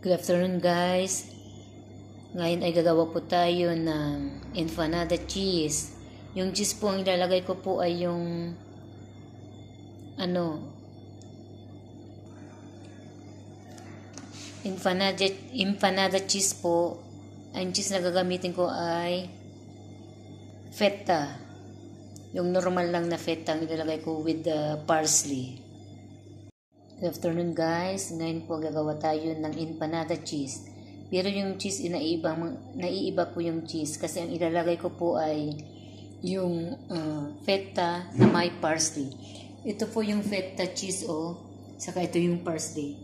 Good afternoon guys. Ngayon ay gagawa po tayo ng empanada cheese. Yung cheese po ang ilalagay ko po ay yung empanada cheese po. Ang cheese na gagamitin ko ay feta. Yung normal lang na feta ang ilalagay ko with the parsley. Good afternoon guys. Ngayon po gagawa tayo ng empanada cheese. Pero yung cheese naiiba po yung cheese kasi ang ilalagay ko po ay yung feta na may parsley. Ito po yung feta cheese saka ito yung parsley.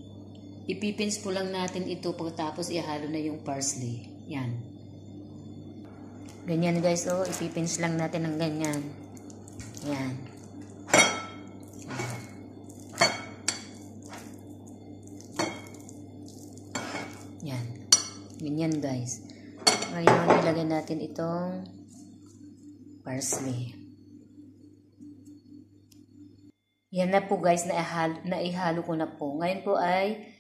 Ipipins po lang natin ito pagkatapos ihalo na yung parsley. Yan. Ganyan guys ipipins lang natin ng ganyan. Yan. Yan. Ganyan guys. Ngayon, ilagay natin itong parsley. Yan na po guys, naihalo ko na po. Ngayon po ay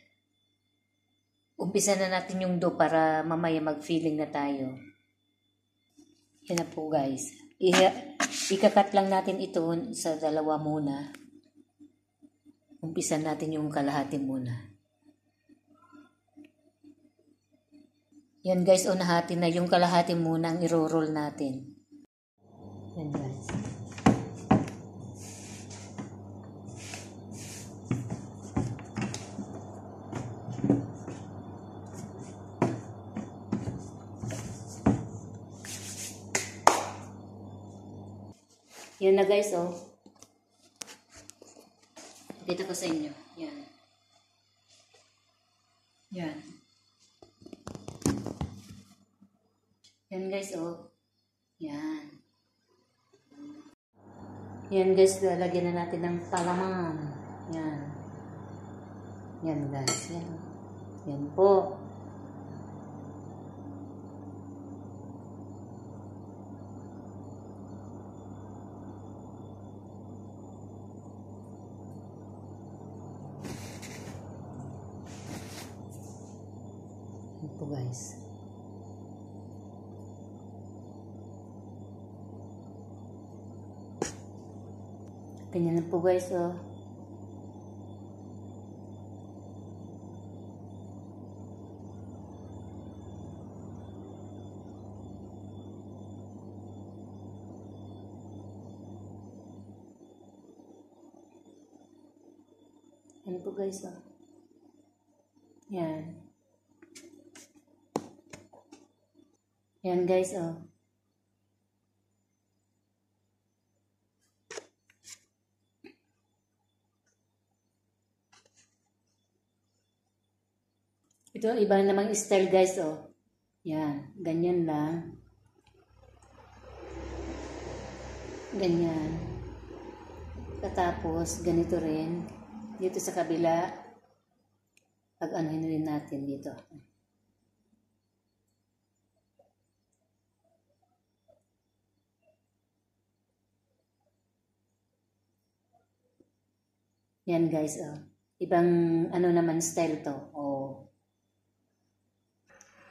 umpisa na natin yung dough para mamaya mag-filling na tayo. Yan na po guys. Ikakat lang natin ito sa dalawa muna. Umpisa natin yung kalahati muna. Yan guys, nahati na yung kalahati muna ang iro-roll natin. Yan guys. Yan na guys Kita ko sa inyo. Yan. Yan. Yan guys Yan. Yan guys, lalagyan na natin ng palaman. Yan. Yan guys. Yan. Yan po. Yan po guys. Ganyan na po guys Yan po guys Yan. Yan guys Ito, iba namang style guys Yan, ganyan lang. Ganyan. Tapos, ganito rin. Dito sa kabila, pag-anuhin rin natin dito. Yan guys Ibang naman style to.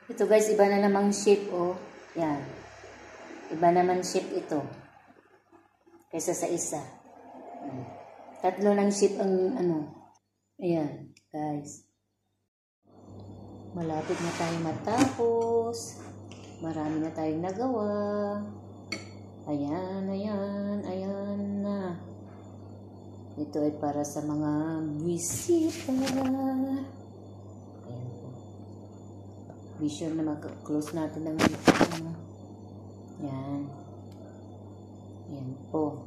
Ito guys, iba na namang shape Yan. Iba naman shape ito. Kaysa sa isa. Tatlo lang shape ang Ayan, guys. Malapit na tayong matapos. Marami na tayong nagawa. Ayan, ayan, ayan na. Ito ay para sa mga bisita. Be sure na mag-close natin ng yan. Yan po.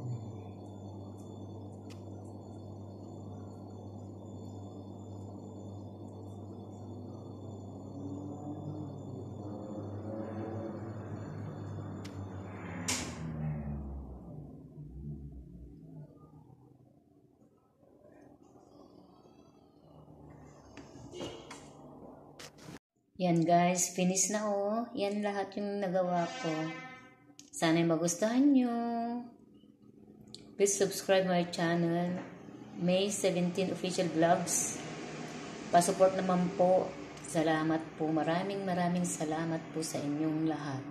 Yan guys, finish na Yan lahat yung nagawa ko. Sana'y magustuhan nyo. Please subscribe my channel. May 17 Official Vlogs. Pasupport naman po Salamat po, maraming salamat po sa inyong lahat.